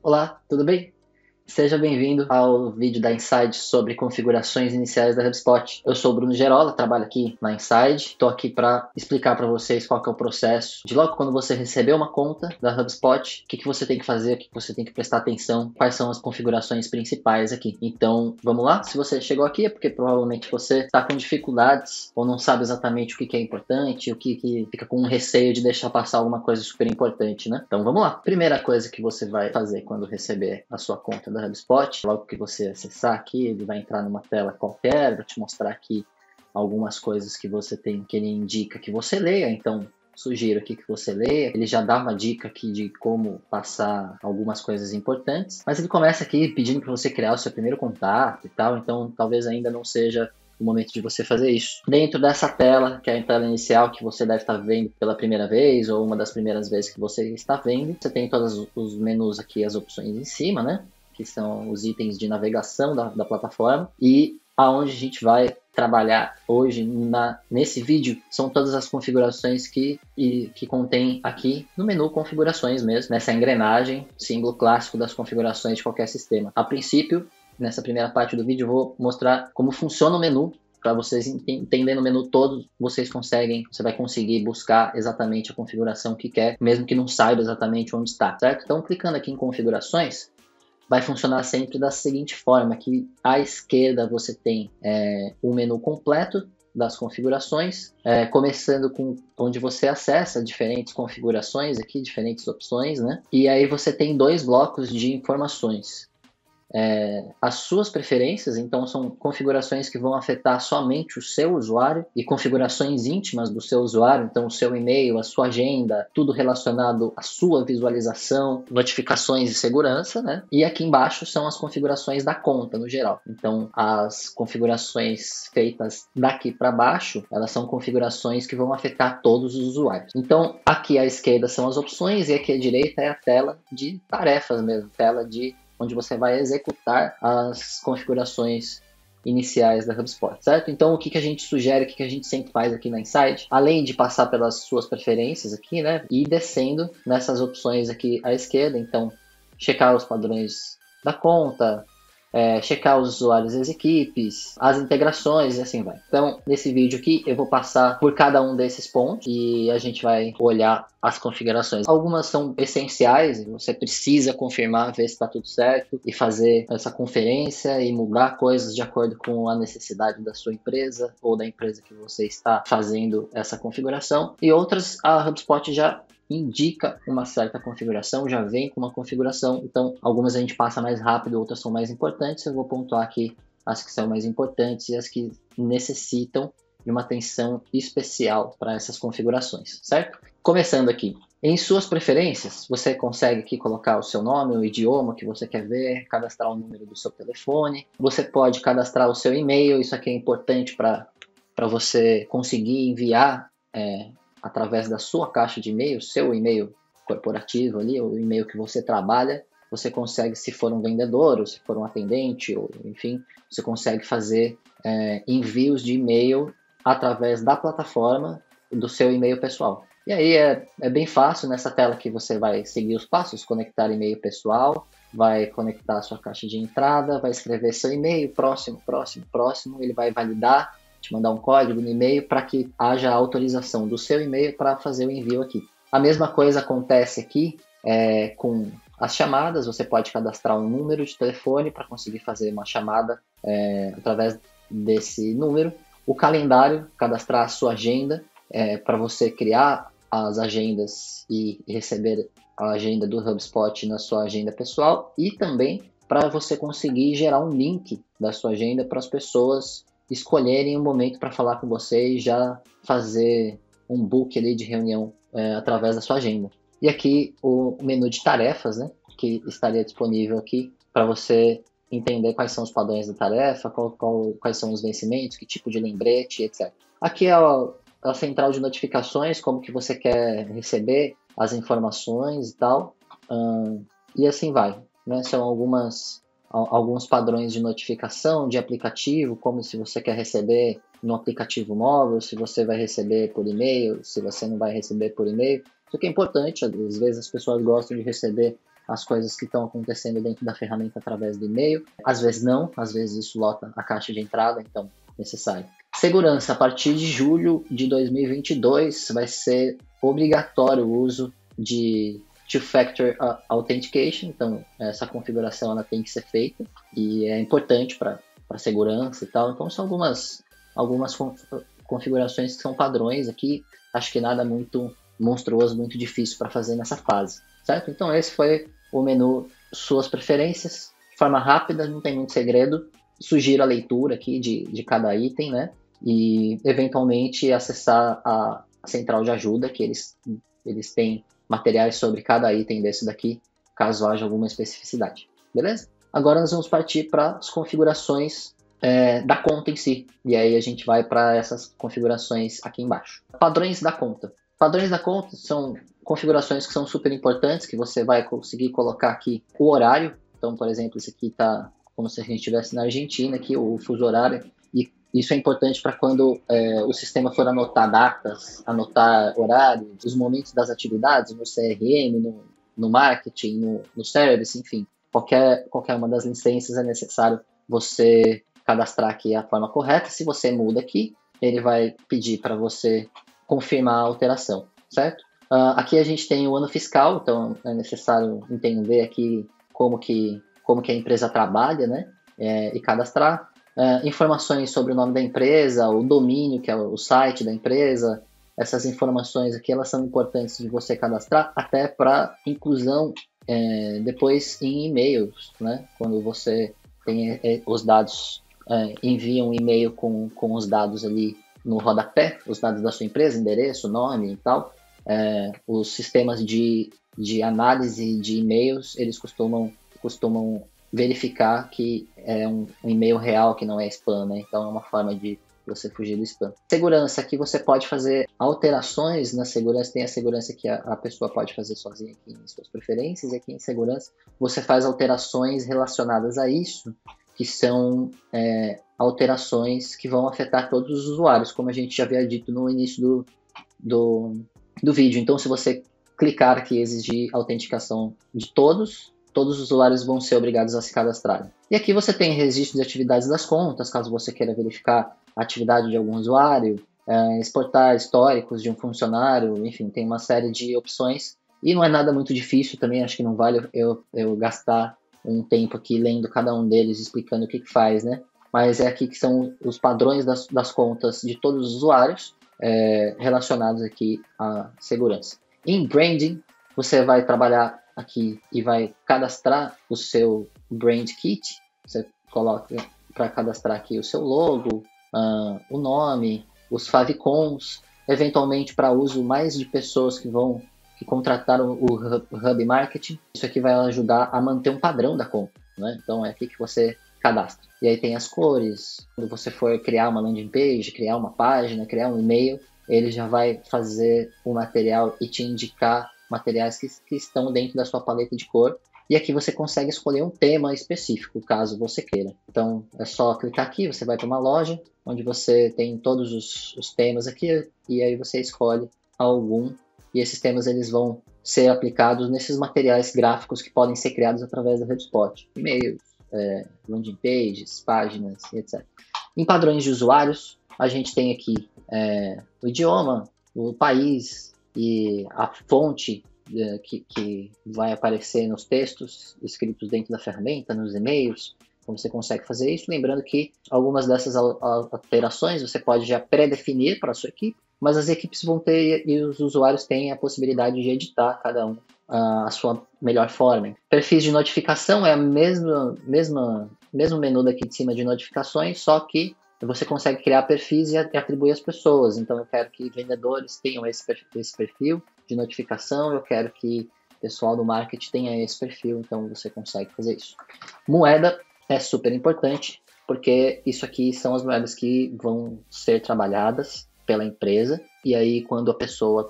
Olá, tudo bem? Seja bem-vindo ao vídeo da Inside sobre configurações iniciais da HubSpot. Eu sou o Bruno Gerola, trabalho aqui na Inside. Estou aqui para explicar para vocês qual que é o processo de logo quando você receber uma conta da HubSpot, o que você tem que fazer, o que você tem que prestar atenção, quais são as configurações principais aqui. Então, vamos lá? Se você chegou aqui é porque provavelmente você está com dificuldades ou não sabe exatamente o que é importante, o que fica com receio de deixar passar alguma coisa super importante, né? Então, vamos lá. Primeira coisa que você vai fazer quando receber a sua conta da HubSpot, logo que você acessar aqui, ele vai entrar numa tela qualquer, vai te mostrar aqui algumas coisas que você tem, que ele indica que você leia, então sugiro aqui que você leia. Ele já dá uma dica aqui de como passar algumas coisas importantes, mas ele começa aqui pedindo para você criar o seu primeiro contato e tal, então talvez ainda não seja o momento de você fazer isso. Dentro dessa tela, que é a tela inicial que você deve estar vendo pela primeira vez ou uma das primeiras vezes que você está vendo, você tem todos os menus aqui, as opções em cima, né? Que são os itens de navegação da plataforma, e aonde a gente vai trabalhar hoje nesse vídeo são todas as configurações que contém aqui no menu configurações mesmo, nessa engrenagem, símbolo clássico das configurações de qualquer sistema. A princípio, nessa primeira parte do vídeo, eu vou mostrar como funciona o menu. Para vocês entenderem o menu todo, você vai conseguir buscar exatamente a configuração que quer, mesmo que não saiba exatamente onde está, certo? Então, clicando aqui em configurações, vai funcionar sempre da seguinte forma, que à esquerda você tem o menu completo das configurações, começando com onde você acessa diferentes configurações aqui, diferentes opções, né? E aí você tem dois blocos de informações. As suas preferências, então são configurações que vão afetar somente o seu usuário e configurações íntimas do seu usuário, então o seu e-mail, a sua agenda, tudo relacionado à sua visualização, notificações e segurança, né? E aqui embaixo são as configurações da conta no geral. Então as configurações feitas daqui para baixo, elas são configurações que vão afetar todos os usuários. Então aqui à esquerda são as opções e aqui à direita é a tela de tarefas mesmo, tela de onde você vai executar as configurações iniciais da HubSpot, certo? Então, o que a gente sugere, o que a gente sempre faz aqui na Insight, além de passar pelas suas preferências aqui, né, e ir descendo nessas opções aqui à esquerda, então, checar os padrões da conta, checar os usuários e as equipes, as integrações e assim vai. Então, nesse vídeo aqui, eu vou passar por cada um desses pontos e a gente vai olhar as configurações. Algumas são essenciais, você precisa confirmar, ver se está tudo certo e fazer essa conferência e mudar coisas de acordo com a necessidade da sua empresa ou da empresa que você está fazendo essa configuração. E outras, a HubSpot já indica uma certa configuração, já vem com uma configuração, então algumas a gente passa mais rápido, outras são mais importantes. Eu vou pontuar aqui as que são mais importantes e as que necessitam de uma atenção especial para essas configurações, certo? Começando aqui, em suas preferências, você consegue aqui colocar o seu nome, o idioma que você quer ver, cadastrar o número do seu telefone, você pode cadastrar o seu e-mail, isso aqui é importante para você conseguir enviar através da sua caixa de e-mail, seu e-mail corporativo ali, o e-mail que você trabalha, você consegue, se for um vendedor, ou se for um atendente, ou enfim, você consegue fazer envios de e-mail através da plataforma do seu e-mail pessoal. E aí é bem fácil, nessa tela que você vai seguir os passos, conectar e-mail pessoal, vai conectar a sua caixa de entrada, vai escrever seu e-mail, próximo, ele vai validar, te mandar um código no e-mail para que haja a autorização do seu e-mail para fazer o envio aqui. A mesma coisa acontece aqui com as chamadas, você pode cadastrar um número de telefone para conseguir fazer uma chamada através desse número. O calendário, cadastrar a sua agenda para você criar as agendas e receber a agenda do HubSpot na sua agenda pessoal, e também para você conseguir gerar um link da sua agenda para as pessoas escolherem um momento para falar com você e já fazer um book ali de reunião através da sua agenda. E aqui o menu de tarefas, né, que estaria disponível aqui para você entender quais são os padrões da tarefa, quais são os vencimentos, que tipo de lembrete, etc. Aqui é a central de notificações, como que você quer receber as informações e tal, e assim vai, né? São alguns padrões de notificação de aplicativo, como se você quer receber no aplicativo móvel, se você vai receber por e-mail, se você não vai receber por e-mail. Isso aqui é importante, às vezes as pessoas gostam de receber as coisas que estão acontecendo dentro da ferramenta através do e-mail. Às vezes não, às vezes isso lota a caixa de entrada, então é necessário. Segurança, a partir de julho de 2022 vai ser obrigatório o uso de Two-Factor Authentication, então essa configuração ela tem que ser feita e é importante para segurança e tal. Então são algumas configurações que são padrões aqui, acho que nada muito monstruoso, muito difícil para fazer nessa fase, certo? Então esse foi o menu Suas Preferências, de forma rápida, não tem muito segredo, sugiro a leitura aqui de cada item, né? E eventualmente acessar a central de ajuda, que eles têm materiais sobre cada item desse daqui, caso haja alguma especificidade, beleza? Agora nós vamos partir para as configurações da conta em si, e aí a gente vai para essas configurações aqui embaixo. Padrões da conta. Padrões da conta são configurações que são super importantes, que você vai conseguir colocar aqui o horário. Então, por exemplo, esse aqui está como se a gente estivesse na Argentina, aqui o fuso horário, e isso é importante para quando o sistema for anotar datas, anotar horário, os momentos das atividades, no CRM, no marketing, no service, enfim. Qualquer uma das licenças é necessário você cadastrar aqui a forma correta. Se você muda aqui, ele vai pedir para você confirmar a alteração, certo? Aqui a gente tem o ano fiscal, então é necessário entender aqui como que a empresa trabalha, né? E cadastrar. Informações sobre o nome da empresa, o domínio, que é o site da empresa. Essas informações aqui, elas são importantes de você cadastrar, até para inclusão depois em e-mails, né? Quando você tem os dados, envia um e-mail com os dados ali no rodapé, os dados da sua empresa, endereço, nome e tal. Os sistemas de análise de e-mails, eles costumam verificar que é um e-mail real, que não é spam, né? Então é uma forma de você fugir do spam. Segurança, aqui você pode fazer alterações na segurança, tem a segurança que a pessoa pode fazer sozinha aqui em suas preferências, e aqui em segurança você faz alterações relacionadas a isso, que são alterações que vão afetar todos os usuários, como a gente já havia dito no início do vídeo. Então, se você clicar aqui e exigir autenticação de todos os usuários vão ser obrigados a se cadastrarem. E aqui você tem registro de atividades das contas, caso você queira verificar a atividade de algum usuário, exportar históricos de um funcionário, enfim, tem uma série de opções. E não é nada muito difícil também, acho que não vale eu gastar um tempo aqui lendo cada um deles, explicando o que faz, né? Mas é aqui que são os padrões das contas de todos os usuários relacionados aqui à segurança. Em branding, você vai trabalhar aqui e vai cadastrar o seu brand kit. Você coloca para cadastrar aqui o seu logo, o nome, os favicons, eventualmente para uso mais de pessoas que contrataram o Hub Marketing. Isso aqui vai ajudar a manter um padrão da conta, né? Então é aqui que você cadastra. E aí tem as cores. Quando você for criar uma landing page, criar uma página, criar um e-mail, ele já vai fazer o material e te indicar materiais que estão dentro da sua paleta de cor. E aqui você consegue escolher um tema específico, caso você queira. Então é só clicar aqui, você vai para uma loja, onde você tem todos os temas aqui, e aí você escolhe algum, e esses temas eles vão ser aplicados nesses materiais gráficos que podem ser criados através da HubSpot. E-mails, landing pages, páginas, etc. Em padrões de usuários, a gente tem aqui o idioma, o país e a fonte que vai aparecer nos textos escritos dentro da ferramenta, nos e-mails, como você consegue fazer isso. Lembrando que algumas dessas alterações você pode já pré-definir para a sua equipe, mas as equipes vão ter e os usuários têm a possibilidade de editar cada um a sua melhor forma. Perfis de notificação é mesmo menu daqui de cima de notificações, só que você consegue criar perfis e atribuir às pessoas. Então eu quero que vendedores tenham esse perfil de notificação, eu quero que o pessoal do marketing tenha esse perfil, então você consegue fazer isso. Moeda é super importante, porque isso aqui são as moedas que vão ser trabalhadas pela empresa, e aí quando a pessoa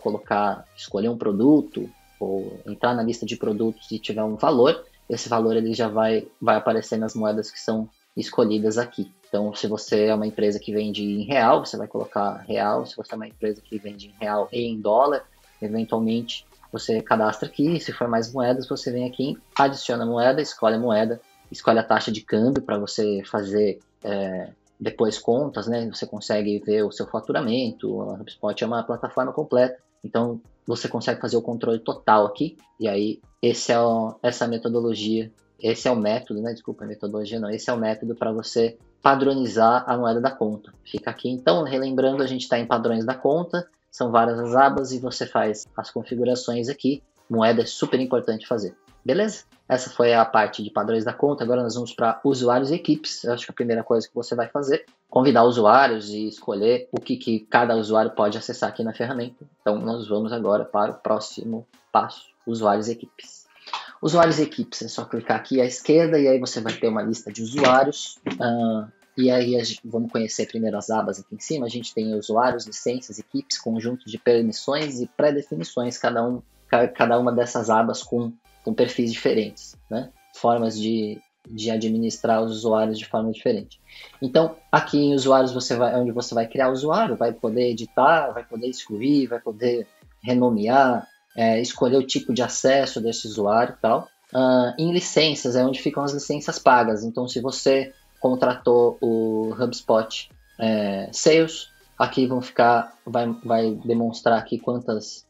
escolher um produto, ou entrar na lista de produtos e tiver um valor, esse valor ele já vai aparecer nas moedas que são escolhidas aqui. Então, se você é uma empresa que vende em real, você vai colocar real. Se você é uma empresa que vende em real e em dólar, eventualmente você cadastra aqui, se for mais moedas, você vem aqui, adiciona moeda, escolhe a taxa de câmbio para você fazer depois contas, né? Você consegue ver o seu faturamento, a HubSpot é uma plataforma completa, então você consegue fazer o controle total aqui, e aí essa metodologia, esse é o método, né? Desculpa, metodologia não, esse é o método para você padronizar a moeda da conta. Fica aqui, então, relembrando, a gente está em padrões da conta, são várias as abas e você faz as configurações aqui. Moeda é super importante fazer. Beleza? Essa foi a parte de padrões da conta. Agora nós vamos para usuários e equipes. Eu acho que a primeira coisa que você vai fazer é convidar usuários e escolher o que cada usuário pode acessar aqui na ferramenta. Então nós vamos agora para o próximo passo, usuários e equipes. Usuários e equipes, é só clicar aqui à esquerda e aí você vai ter uma lista de usuários. E aí vamos conhecer primeiro as abas aqui em cima. A gente tem usuários, licenças, equipes, conjuntos de permissões e pré-definições, cada uma dessas abas com perfis diferentes, né? Formas de administrar os usuários de forma diferente. Então, aqui em usuários, onde você vai criar usuário, vai poder editar, vai poder excluir, vai poder renomear, escolher o tipo de acesso desse usuário e tal. Em licenças, é onde ficam as licenças pagas. Então, se você contratou o HubSpot Sales, aqui vai demonstrar aqui quantas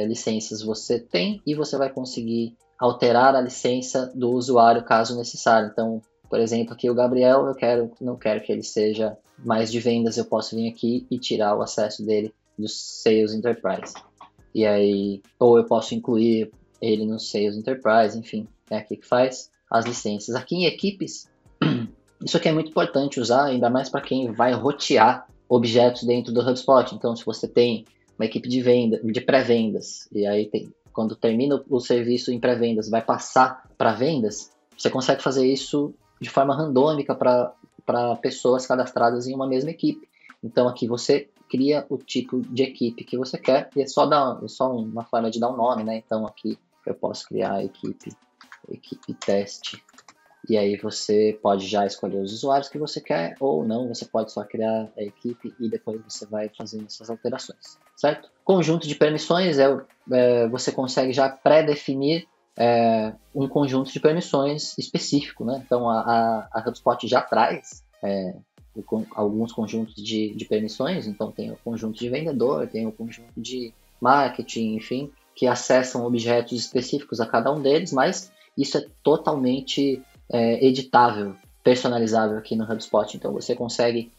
licenças você tem e você vai conseguir alterar a licença do usuário caso necessário. Então, por exemplo, aqui o Gabriel, não quero que ele seja mais de vendas, eu posso vir aqui e tirar o acesso dele do Sales Enterprise. E aí, ou eu posso incluir ele no Sales Enterprise, enfim, é aqui que faz as licenças. Aqui em equipes, isso aqui é muito importante usar, ainda mais para quem vai rotear objetos dentro do HubSpot. Então, se você tem uma equipe de pré-vendas, e aí quando termina o serviço em pré-vendas, vai passar para vendas, você consegue fazer isso de forma randômica para pessoas cadastradas em uma mesma equipe. Então, aqui você cria o tipo de equipe que você quer, e é só uma forma de dar um nome, né? Então, aqui eu posso criar a equipe teste. E aí você pode já escolher os usuários que você quer, ou não, você pode só criar a equipe e depois você vai fazendo essas alterações, certo? Conjunto de permissões, você consegue já pré-definir um conjunto de permissões específico, né? Então a HubSpot já traz alguns conjuntos de permissões, então tem o conjunto de vendedor, tem o conjunto de marketing, enfim, que acessam objetos específicos a cada um deles, mas isso é totalmente editável, personalizável aqui no HubSpot. Então você consegue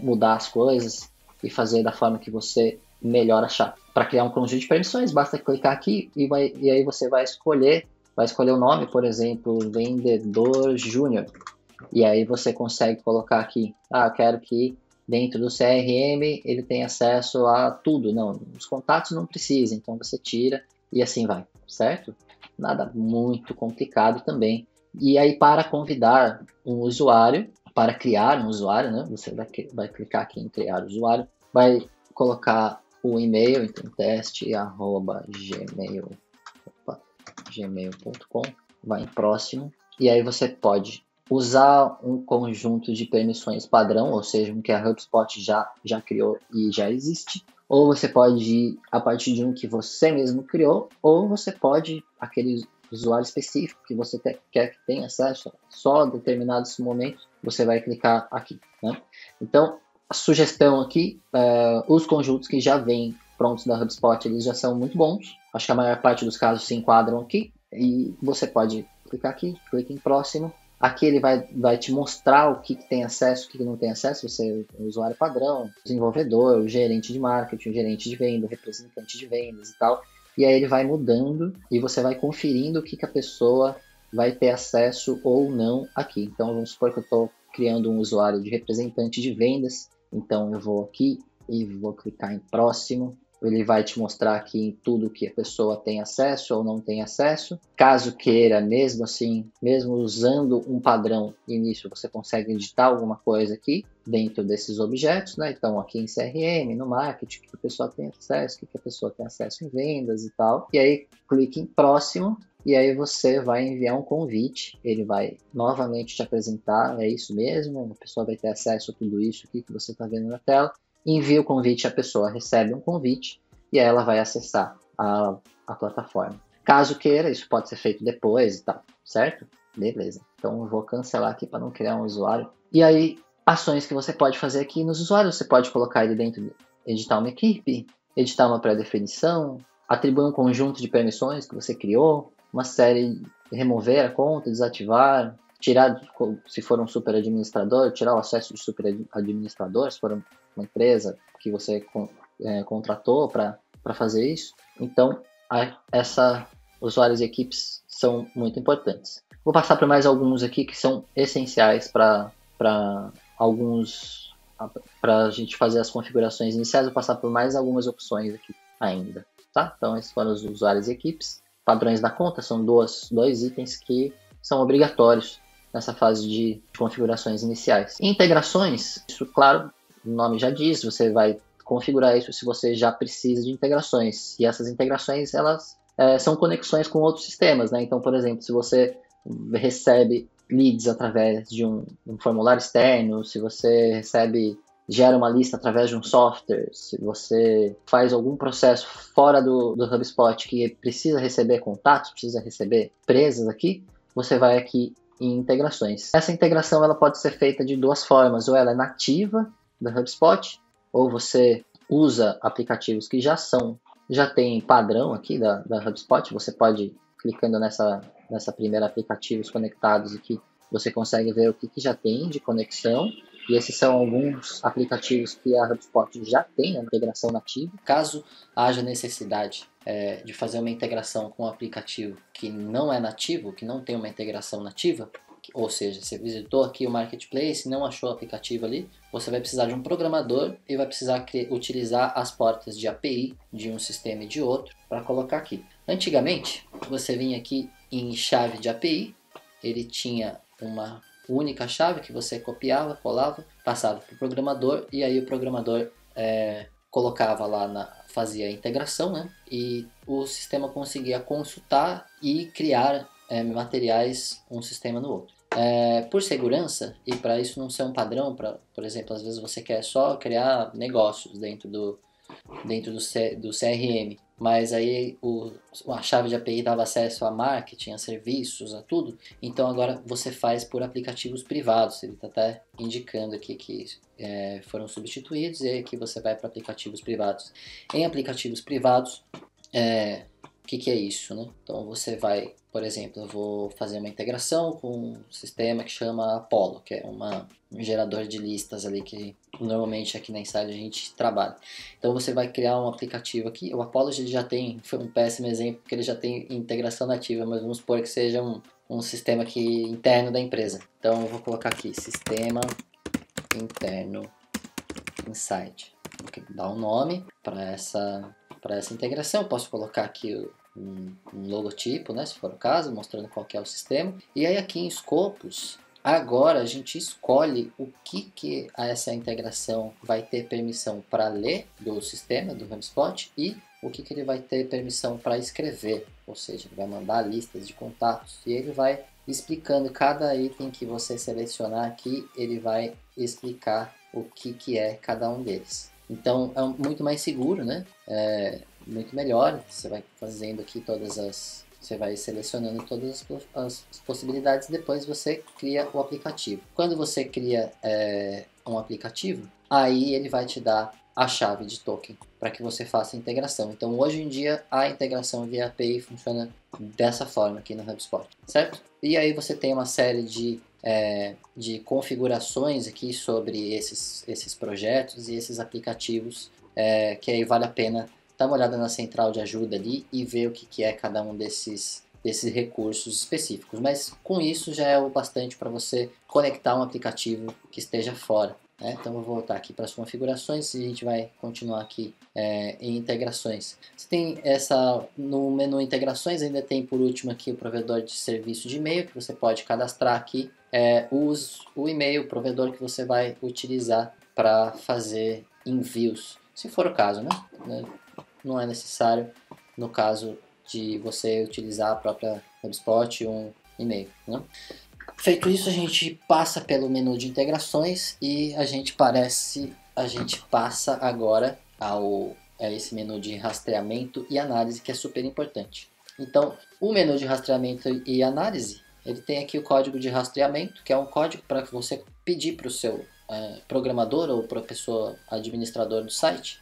mudar as coisas e fazer da forma que você melhor achar. Para criar um conjunto de permissões, basta clicar aqui e aí você vai escolher o nome, por exemplo, vendedor júnior. E aí você consegue colocar aqui, eu quero que dentro do CRM ele tenha acesso a tudo. Não, os contatos não precisa, então você tira e assim vai, certo? Nada muito complicado também. E aí, para convidar um usuário, para criar um usuário, né? Você vai clicar aqui em criar usuário, vai colocar o e-mail, então teste@gmail.com, vai em próximo, e aí você pode usar um conjunto de permissões padrão, ou seja, um que a HubSpot já criou e já existe, ou você pode ir a partir de um que você mesmo criou, ou você pode, aquele usuário específico que você quer que tenha acesso só a determinados momentos, você vai clicar aqui, né? Então, a sugestão aqui, os conjuntos que já vêm prontos da HubSpot, eles já são muito bons. Acho que a maior parte dos casos se enquadram aqui. E você pode clicar aqui, clica em próximo. Aqui ele vai te mostrar o que tem acesso, o que não tem acesso. Você é o usuário padrão, desenvolvedor, o gerente de marketing, o gerente de venda, o representante de vendas e tal. E aí ele vai mudando e você vai conferindo o que a pessoa vai ter acesso ou não aqui. Então vamos supor que eu estou criando um usuário de representante de vendas. Então eu vou aqui e vou clicar em próximo. Ele vai te mostrar aqui tudo que a pessoa tem acesso ou não tem acesso. Caso queira, mesmo assim, mesmo usando um padrão início, você consegue editar alguma coisa aqui dentro desses objetos, né? Então aqui em CRM, no marketing, o que a pessoa tem acesso, o que a pessoa tem acesso em vendas e tal. E aí clique em próximo e aí você vai enviar um convite. Ele vai novamente te apresentar, é isso mesmo, a pessoa vai ter acesso a tudo isso aqui que você está vendo na tela. Envia o convite, a pessoa recebe um convite e aí ela vai acessar a plataforma. Caso queira, isso pode ser feito depois e tal, certo? Beleza. Então eu vou cancelar aqui para não criar um usuário. E aí, ações que você pode fazer aqui nos usuários, você pode colocar ele dentro de editar uma equipe, editar uma pré-definição, atribuir um conjunto de permissões que você criou, uma série, remover a conta, desativar, tirar, se for um super administrador, tirar o acesso de super administrador, se for uma empresa que você contratou para fazer isso. Então, usuários e equipes são muito importantes. Vou passar para mais alguns aqui que são essenciais para a gente fazer as configurações iniciais. Vou passar por mais algumas opções aqui ainda. Tá? Então, esses foram os usuários e equipes. Padrões da conta são dois itens que são obrigatórios nessa fase de configurações iniciais. Integrações, isso, claro, o nome já diz, você vai configurar isso se você já precisa de integrações. E essas integrações, elas são conexões com outros sistemas, né? Então, por exemplo, se você recebe leads através de um formulário externo, se você gera uma lista através de um software, se você faz algum processo fora do HubSpot que precisa receber contatos, precisa receber presas aqui, você vai aqui em integrações. Essa integração ela pode ser feita de duas formas, ou ela é nativa do HubSpot, ou você usa aplicativos que já tem padrão aqui da HubSpot, você pode, clicando nessa primeira aplicativos conectados aqui, você consegue ver o que já tem de conexão, e esses são alguns aplicativos que a HubSpot já tem a integração nativa. Caso haja necessidade de fazer uma integração com um aplicativo que não é nativo, que não tem uma integração nativa, ou seja, você visitou aqui o Marketplace, não achou o aplicativo ali, você vai precisar de um programador e vai precisar utilizar as portas de API de um sistema e de outro para colocar aqui. Antigamente, você vinha aqui em chave de API, ele tinha uma única chave que você copiava, colava, passava para o programador e aí o programador colocava lá, fazia a integração, né? E o sistema conseguia consultar e criar materiais um sistema no outro. Por segurança, e para isso não ser um padrão, por exemplo, às vezes você quer só criar negócios dentro do CRM, mas aí a chave de API dava acesso a marketing, a serviços, a tudo, então agora você faz por aplicativos privados, ele está até indicando aqui que foram substituídos e aqui você vai para aplicativos privados. Em aplicativos privados, o que é isso, né? Então você vai, por exemplo, eu vou fazer uma integração com um sistema que chama Apollo, que é um gerador de listas ali que normalmente aqui na Inside a gente trabalha. Então você vai criar um aplicativo aqui, o Apollo ele já tem, foi um péssimo exemplo porque ele já tem integração nativa, mas vamos supor que seja um sistema aqui interno da empresa. Então eu vou colocar aqui, sistema interno Inside. Vou dar um nome para essa integração. Eu posso colocar aqui um logotipo, né, se for o caso, mostrando qual que é o sistema. E aí aqui em escopos, agora a gente escolhe o que essa integração vai ter permissão para ler do sistema, do HubSpot, e o que ele vai ter permissão para escrever. Ou seja, ele vai mandar listas de contatos e ele vai explicando cada item que você selecionar aqui, ele vai explicar o que é cada um deles. Então é muito mais seguro, né? Muito melhor. Você vai fazendo aqui você vai selecionando todas as possibilidades, depois você cria o aplicativo. Quando você cria um aplicativo, aí ele vai te dar a chave de token para que você faça a integração. Então hoje em dia a integração via API funciona dessa forma aqui no HubSpot, certo? E aí você tem uma série de configurações aqui sobre esses projetos e esses aplicativos, que aí vale a pena dar uma olhada na central de ajuda ali e ver o que é cada um desses recursos específicos. Mas com isso já é o bastante para você conectar um aplicativo que esteja fora, né? Então vou voltar aqui para as configurações e a gente vai continuar aqui em integrações. Você tem no menu integrações, ainda tem por último aqui o provedor de serviço de e-mail, que você pode cadastrar aqui o e-mail, o provedor que você vai utilizar para fazer envios, se for o caso, né? Não é necessário no caso de você utilizar a própria HubSpot um e-mail, né? Feito isso, a gente passa pelo menu de integrações e a gente passa agora ao é esse menu de rastreamento e análise que é super importante. Então, o menu de rastreamento e análise, ele tem aqui o código de rastreamento, que é um código para que você pedir para o seu programador ou para a pessoa administrador do site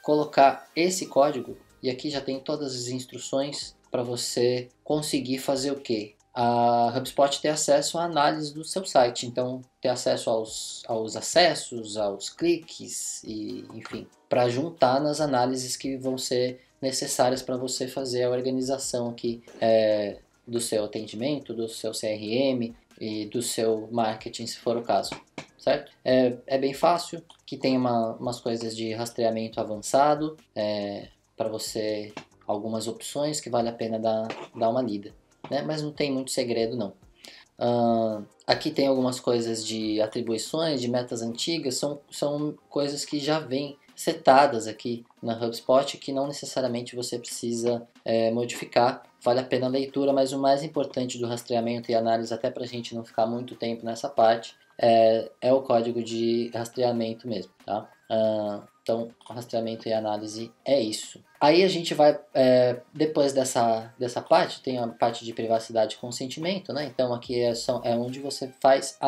colocar esse código, e aqui já tem todas as instruções para você conseguir fazer o quê? A HubSpot ter acesso à análise do seu site, então ter acesso aos acessos, aos cliques e enfim, para juntar nas análises que vão ser necessárias para você fazer a organização aqui do seu atendimento, do seu CRM e do seu marketing, se for o caso, certo? É bem fácil, que tem umas coisas de rastreamento avançado, para você, algumas opções que vale a pena dar uma lida. Né? Mas não tem muito segredo não. Aqui tem algumas coisas de atribuições, de metas antigas, são coisas que já vêm setadas aqui na HubSpot, que não necessariamente você precisa modificar. Vale a pena a leitura, mas o mais importante do rastreamento e análise, até para a gente não ficar muito tempo nessa parte, é o código de rastreamento mesmo, tá? Então, rastreamento e análise é isso. Aí a gente vai, depois dessa parte, tem a parte de privacidade e consentimento, né? Então aqui é onde você faz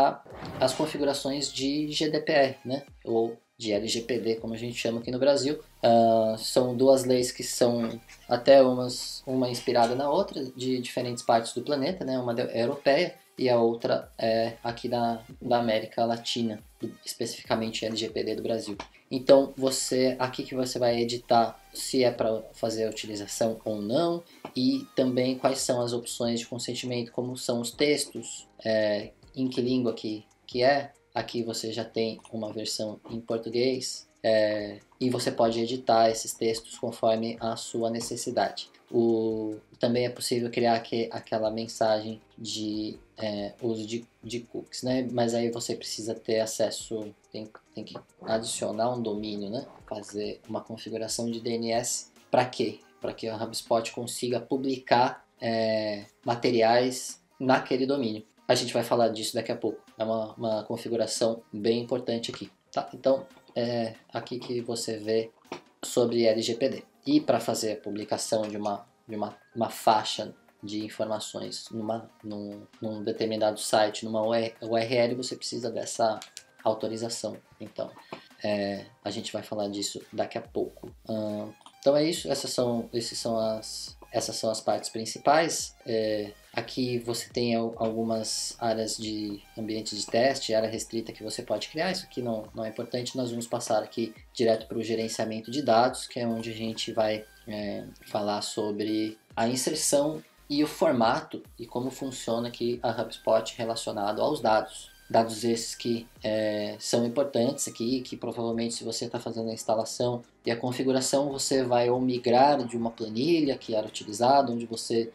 as configurações de GDPR, né? Ou de LGPD, como a gente chama aqui no Brasil. São duas leis que são até uma inspirada na outra, de diferentes partes do planeta, né? Uma é europeia e a outra é aqui da América Latina, especificamente LGPD do Brasil. Então, aqui que você vai editar se é para fazer a utilização ou não, e também quais são as opções de consentimento, como são os textos, em que língua que é. Aqui você já tem uma versão em português, e você pode editar esses textos conforme a sua necessidade. Também é possível criar aquela mensagem de uso de cookies, né? Mas aí você precisa ter acesso, tem que adicionar um domínio, né? Fazer uma configuração de DNS. Para quê? Para que a HubSpot consiga publicar materiais naquele domínio. A gente vai falar disso daqui a pouco. É uma configuração bem importante aqui, tá? Então, aqui que você vê sobre LGPD. E para fazer a publicação de uma faixa de informações num determinado site, numa URL, você precisa dessa autorização. Então, a gente vai falar disso daqui a pouco. Então é isso, essas são as partes principais. Aqui você tem algumas áreas de ambiente de teste, área restrita que você pode criar. Isso aqui não é importante. Nós vamos passar aqui direto para o gerenciamento de dados, que é onde a gente vai falar sobre a inserção e o formato e como funciona aqui a HubSpot relacionado aos dados. Dados esses que são importantes aqui, que provavelmente se você está fazendo a instalação e a configuração, você vai ou migrar de uma planilha que era utilizada, onde você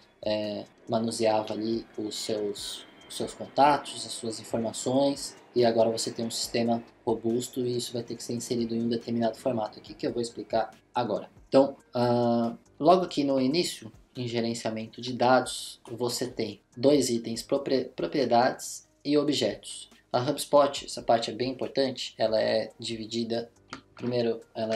manuseava ali os seus contatos, as suas informações, e agora você tem um sistema robusto e isso vai ter que ser inserido em um determinado formato aqui, que eu vou explicar agora. Então, logo aqui no início, em gerenciamento de dados, você tem dois itens, propriedades e objetos. A HubSpot, essa parte é bem importante, ela é dividida, primeiro ela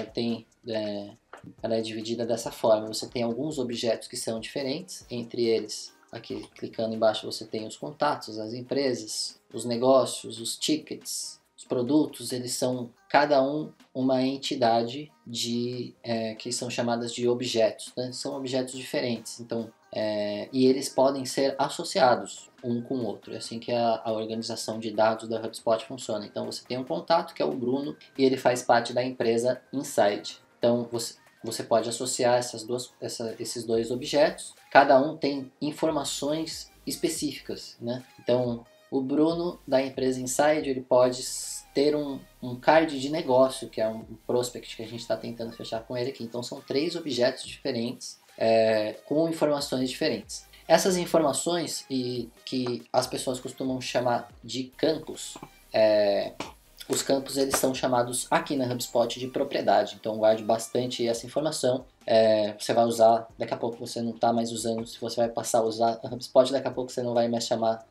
é dividida dessa forma, você tem alguns objetos que são diferentes, entre eles, aqui clicando embaixo você tem os contatos, as empresas, os negócios, os tickets, os produtos, eles são cada uma entidade que são chamadas de objetos, né? São objetos diferentes, então, e eles podem ser associados um com o outro. É assim que a organização de dados da HubSpot funciona. Então você tem um contato que é o Bruno e ele faz parte da empresa Inside. Então você pode associar esses dois objetos. Cada um tem informações específicas, né? Então o Bruno da empresa Inside ele pode ter um card de negócio, que é um prospect que a gente está tentando fechar com ele aqui. Então são 3 objetos diferentes com informações diferentes. Essas informações que as pessoas costumam chamar de campos, os campos eles são chamados aqui na HubSpot de propriedade. Então guarde bastante essa informação. Você vai usar, daqui a pouco você não está mais usando, se você vai passar a usar a HubSpot, daqui a pouco você não vai mais chamar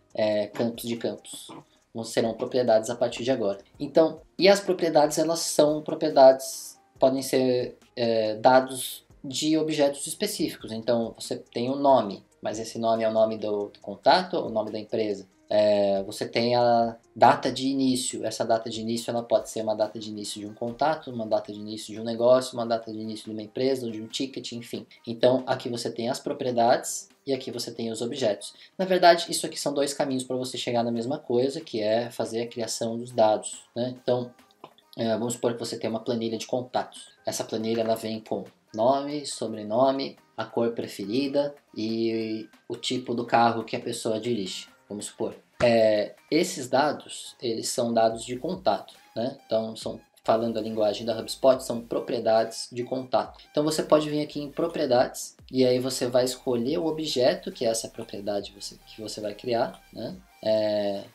campos de campos. Serão propriedades a partir de agora. Então, e as propriedades, elas são propriedades podem ser dados de objetos específicos. Então, você tem um nome, mas esse nome é o nome do contato ou o nome da empresa? Você tem a data de início. Essa data de início ela pode ser uma data de início de um contato, uma data de início de um negócio, uma data de início de uma empresa ou de um ticket, enfim. Então, aqui você tem as propriedades e aqui você tem os objetos. Na verdade, isso aqui são dois caminhos para você chegar na mesma coisa, que é fazer a criação dos dados, né? Então, vamos supor que você tem uma planilha de contatos. Essa planilha ela vem com nome, sobrenome, a cor preferida e o tipo do carro que a pessoa dirige, vamos supor. Esses dados, eles são dados de contato, né? Então, falando a linguagem da HubSpot, são propriedades de contato. Então, você pode vir aqui em propriedades e aí você vai escolher o objeto, que é essa propriedade que você vai criar, né?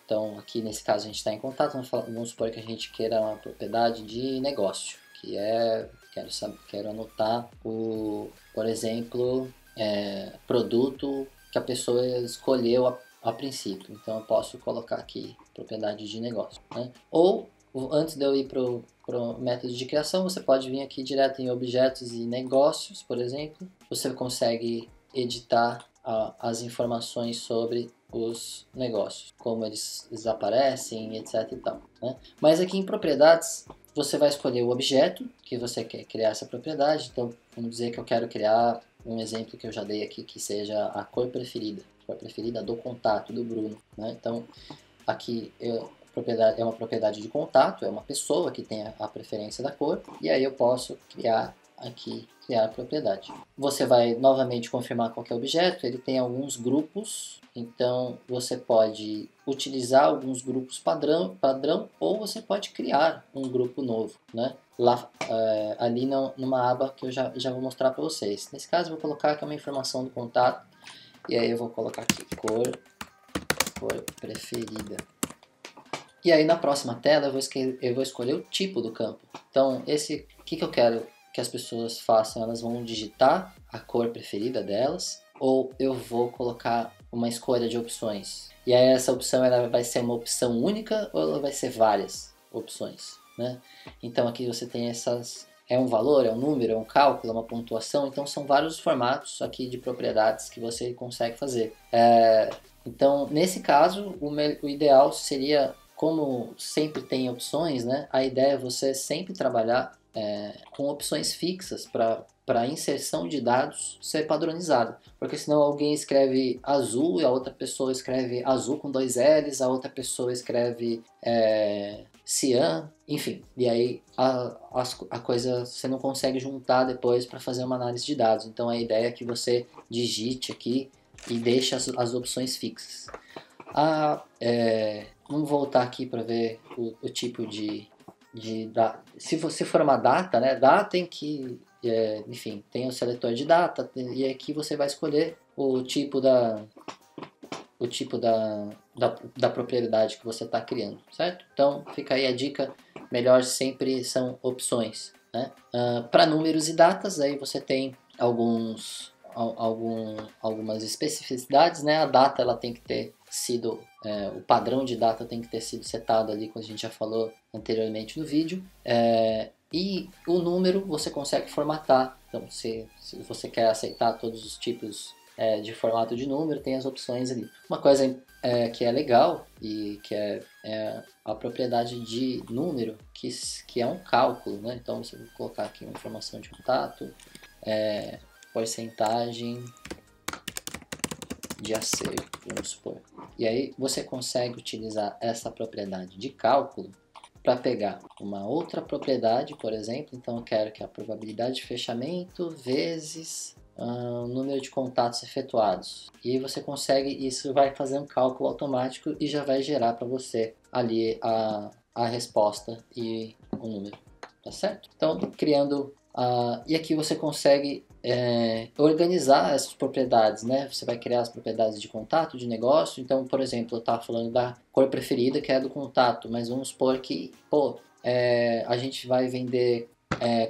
Então, aqui nesse caso a gente está em contato, vamos supor que a gente queira uma propriedade de negócio, que quero anotar por exemplo, produto que a pessoa escolheu a princípio. Então eu posso colocar aqui propriedade de negócio, né? Ou antes de eu ir para o método de criação, você pode vir aqui direto em objetos e negócios, por exemplo. Você consegue editar as informações sobre os negócios, como eles aparecem, etc e tal, né? Mas aqui em propriedades, você vai escolher o objeto que você quer criar essa propriedade. Então, vamos dizer que eu quero criar um exemplo que eu já dei aqui, que seja a cor preferida do contato do Bruno, né? Então, aqui é uma propriedade de contato, é uma pessoa que tem a preferência da cor, e aí eu posso criar a propriedade. Você vai novamente confirmar qual que é o objeto, ele tem alguns grupos, então você pode utilizar alguns grupos padrão ou você pode criar um grupo novo, né? Lá, ali numa aba que eu já vou mostrar para vocês. Nesse caso eu vou colocar aqui uma informação do contato, e aí eu vou colocar aqui cor preferida. E aí na próxima tela eu vou escolher o tipo do campo. Então, o que eu quero que as pessoas façam? Elas vão digitar a cor preferida delas, ou eu vou colocar uma escolha de opções. E aí essa opção ela vai ser uma opção única ou ela vai ser várias opções, né? Então aqui você tem é um valor, é um número, é um cálculo, é uma pontuação. Então são vários formatos aqui de propriedades que você consegue fazer. Então nesse caso o ideal seria, como sempre tem opções, né? A ideia é você sempre trabalhar com opções fixas para a inserção de dados ser padronizada. Porque senão alguém escreve azul e a outra pessoa escreve azul com 2 L's, a outra pessoa escreve cian, enfim. E aí a coisa você não consegue juntar depois para fazer uma análise de dados. Então a ideia é que você digite aqui e deixe as opções fixas. Vamos voltar aqui para ver o tipo se você for uma data, né? Data em que, enfim, tem o seletor de data, e aqui você vai escolher o tipo da propriedade que você está criando, certo? Então fica aí a dica, melhor sempre são opções, né? Para números e datas, aí você tem algumas especificidades, né? A data ela tem que ter sido, o padrão de data tem que ter sido setado ali, como a gente já falou anteriormente no vídeo, e o número você consegue formatar. Então se você quer aceitar todos os tipos de formato de número, tem as opções ali. Uma coisa que é legal e que é a propriedade de número, que é um cálculo, né? Então você vai colocar aqui uma informação de contato, porcentagem de acerto, vamos supor. E aí você consegue utilizar essa propriedade de cálculo para pegar uma outra propriedade, por exemplo. Então eu quero que a probabilidade de fechamento vezes o número de contatos efetuados. E você consegue, isso vai fazer um cálculo automático e já vai gerar para você ali a resposta e o número, tá certo? Então, criando... e aqui você consegue organizar essas propriedades, né? Você vai criar as propriedades de contato, de negócio. Então, por exemplo, eu estava falando da cor preferida, que é a do contato, mas vamos supor que, a gente vai vender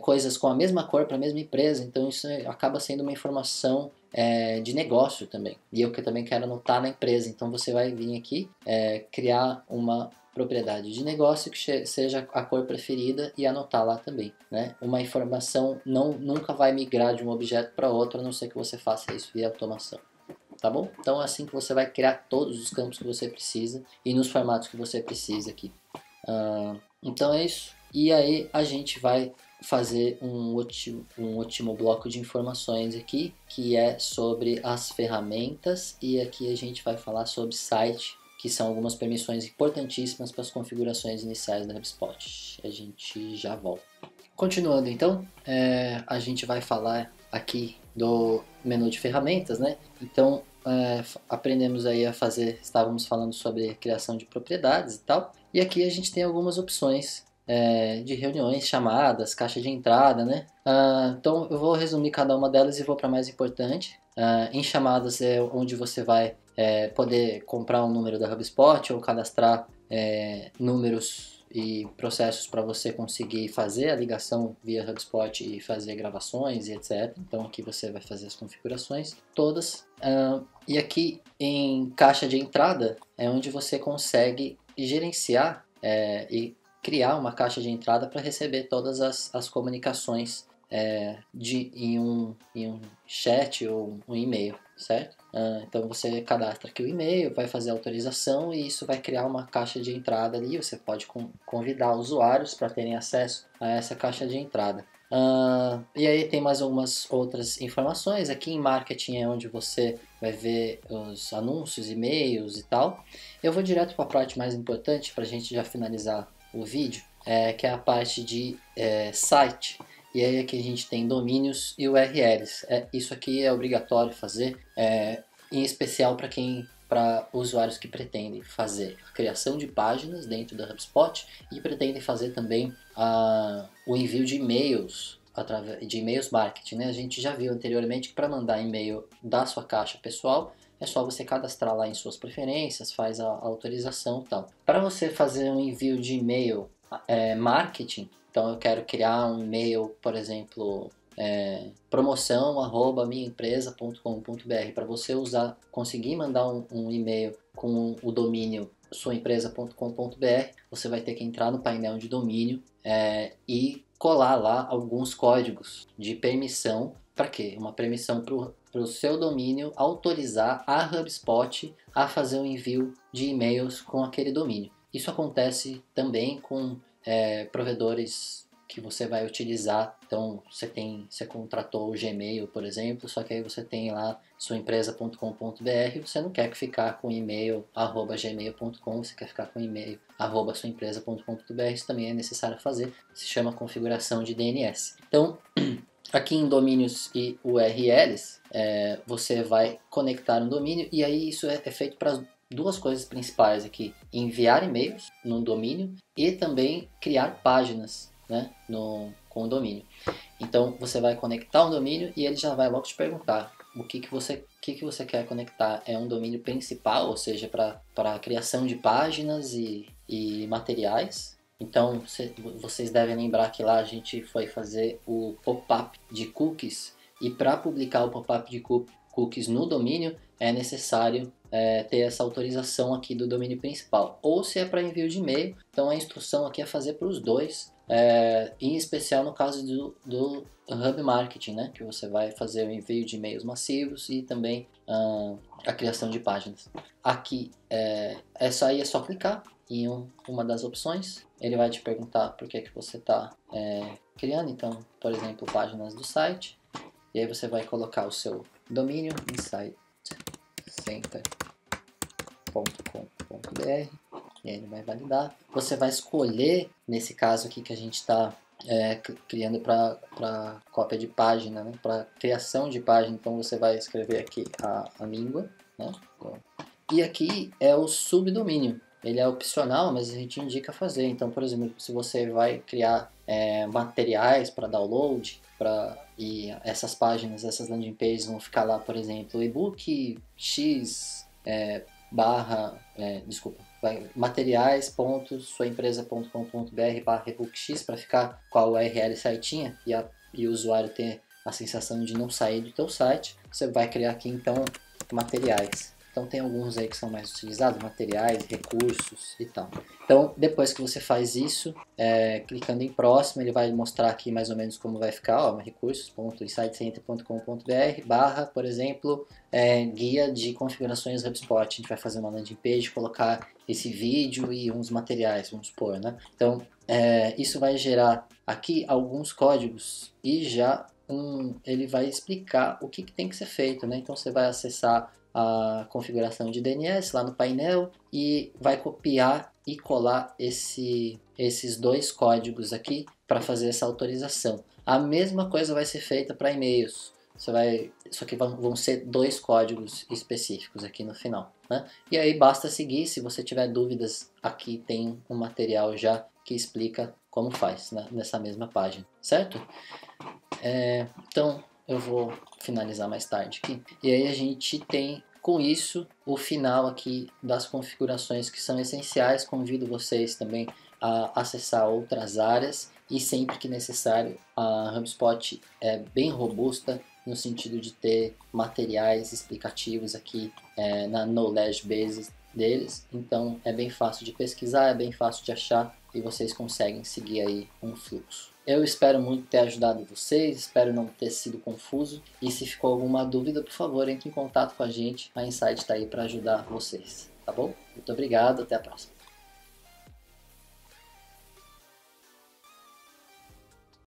coisas com a mesma cor para a mesma empresa, então isso acaba sendo uma informação de negócio também. E eu que também quero anotar na empresa, então você vai vir aqui criar uma propriedade de negócio que seja a cor preferida e anotar lá também, né? Uma informação nunca vai migrar de um objeto para outro, a não ser que você faça isso via automação. Tá bom? Então é assim que você vai criar todos os campos que você precisa e nos formatos que você precisa aqui. Então é isso. E aí a gente vai fazer um último bloco de informações aqui, que é sobre as ferramentas, e aqui a gente vai falar sobre site, que são algumas permissões importantíssimas para as configurações iniciais da HubSpot. A gente já volta. Continuando então, a gente vai falar aqui do menu de ferramentas, né? Então, aprendemos aí a fazer, estávamos falando sobre criação de propriedades e tal, e aqui a gente tem algumas opções de reuniões, chamadas, caixa de entrada, né? Então eu vou resumir cada uma delas e vou para a mais importante. Em chamadas é onde você vai poder comprar um número da HubSpot ou cadastrar números e processos para você conseguir fazer a ligação via HubSpot e fazer gravações e etc. Então aqui você vai fazer as configurações todas. E aqui em caixa de entrada é onde você consegue gerenciar e criar uma caixa de entrada para receber todas as comunicações em um chat ou um e-mail, certo? Então você cadastra aqui o e-mail, vai fazer a autorização e isso vai criar uma caixa de entrada ali. Você pode convidar usuários para terem acesso a essa caixa de entrada. E aí tem mais algumas outras informações. Aqui em marketing é onde você vai ver os anúncios, e-mails e tal. Eu vou direto para a parte mais importante para a gente já finalizar o vídeo, que é a parte de site. E aí aqui a gente tem domínios e URLs. Isso aqui é obrigatório fazer, em especial para usuários que pretendem fazer a criação de páginas dentro da HubSpot e pretendem fazer também o envio de e-mails, através de e-mails marketing, né? A gente já viu anteriormente que para mandar e-mail da sua caixa pessoal é só você cadastrar lá em suas preferências, faz a autorização e tal. Para você fazer um envio de e-mail marketing, então eu quero criar um e-mail, por exemplo, promoção@minhaempresa.com.br, para você conseguir mandar um e-mail com o domínio suaempresa.com.br, você vai ter que entrar no painel de domínio e colar lá alguns códigos de permissão. Para quê? Uma permissão para o seu domínio autorizar a HubSpot a fazer o envio de e-mails com aquele domínio. Isso acontece também com provedores que você vai utilizar. Então você contratou o Gmail, por exemplo, só que aí você tem lá suaempresa.com.br, você não quer ficar com e-mail @gmail.com, você quer ficar com e-mail @suaempresa.com.br. Isso também é necessário fazer, se chama configuração de DNS. Então aqui em domínios e URLs, você vai conectar um domínio, e aí isso é feito para duas coisas principais aqui: enviar e-mails no domínio e também criar páginas, né, com o domínio. Então você vai conectar um domínio e ele já vai logo te perguntar o que você quer conectar. É um domínio principal, ou seja, para a criação de páginas e materiais. Então vocês devem lembrar que lá a gente foi fazer o pop-up de cookies, e para publicar o pop-up de cookies no domínio é necessário ter essa autorização aqui do domínio principal. Ou se é para envio de e-mail, então a instrução aqui é fazer para os dois, em especial no caso do Hub Marketing, né, que você vai fazer o envio de e-mails massivos e também a criação de páginas. Aqui essa aí é só clicar em uma das opções, ele vai te perguntar por que você está criando. Então, por exemplo, páginas do site, e aí você vai colocar o seu domínio insightcenter.com.br e aí ele vai validar. Você vai escolher, nesse caso aqui que a gente está criando para cópia de página, né, para criação de página, então você vai escrever aqui a língua, né, e aqui é o subdomínio. Ele é opcional, mas a gente indica fazer. Então, por exemplo, se você vai criar materiais para download, e essas páginas, essas landing pages vão ficar lá, por exemplo, ebook x materiais.suaempresa.com.br/ebook x, para ficar com a URL certinha e o usuário ter a sensação de não sair do teu site. Você vai criar aqui então materiais. Então tem alguns aí que são mais utilizados, materiais, recursos e tal. Então depois que você faz isso, clicando em próximo, ele vai mostrar aqui mais ou menos como vai ficar, ó, recursos.insightcenter.com.br / por exemplo, guia de configurações HubSpot. A gente vai fazer uma landing page, colocar esse vídeo e uns materiais, vamos supor, né? Então isso vai gerar aqui alguns códigos e já ele vai explicar o que tem que ser feito, né? Então você vai acessar a configuração de DNS lá no painel e vai copiar e colar esses dois códigos aqui para fazer essa autorização. A mesma coisa vai ser feita para e-mails. Só que vão ser dois códigos específicos aqui no final, né? E aí basta seguir. Se você tiver dúvidas, aqui tem um material já que explica como faz, né? Nessa mesma página, certo? Então eu vou finalizar mais tarde aqui. E aí a gente tem com isso o final aqui das configurações que são essenciais. Convido vocês também a acessar outras áreas e sempre que necessário. A HubSpot é bem robusta no sentido de ter materiais explicativos aqui na knowledge base deles, então é bem fácil de pesquisar, é bem fácil de achar e vocês conseguem seguir aí um fluxo. Eu espero muito ter ajudado vocês, espero não ter sido confuso e se ficou alguma dúvida, por favor, entre em contato com a gente, a Insight está aí para ajudar vocês, tá bom? Muito obrigado, até a próxima.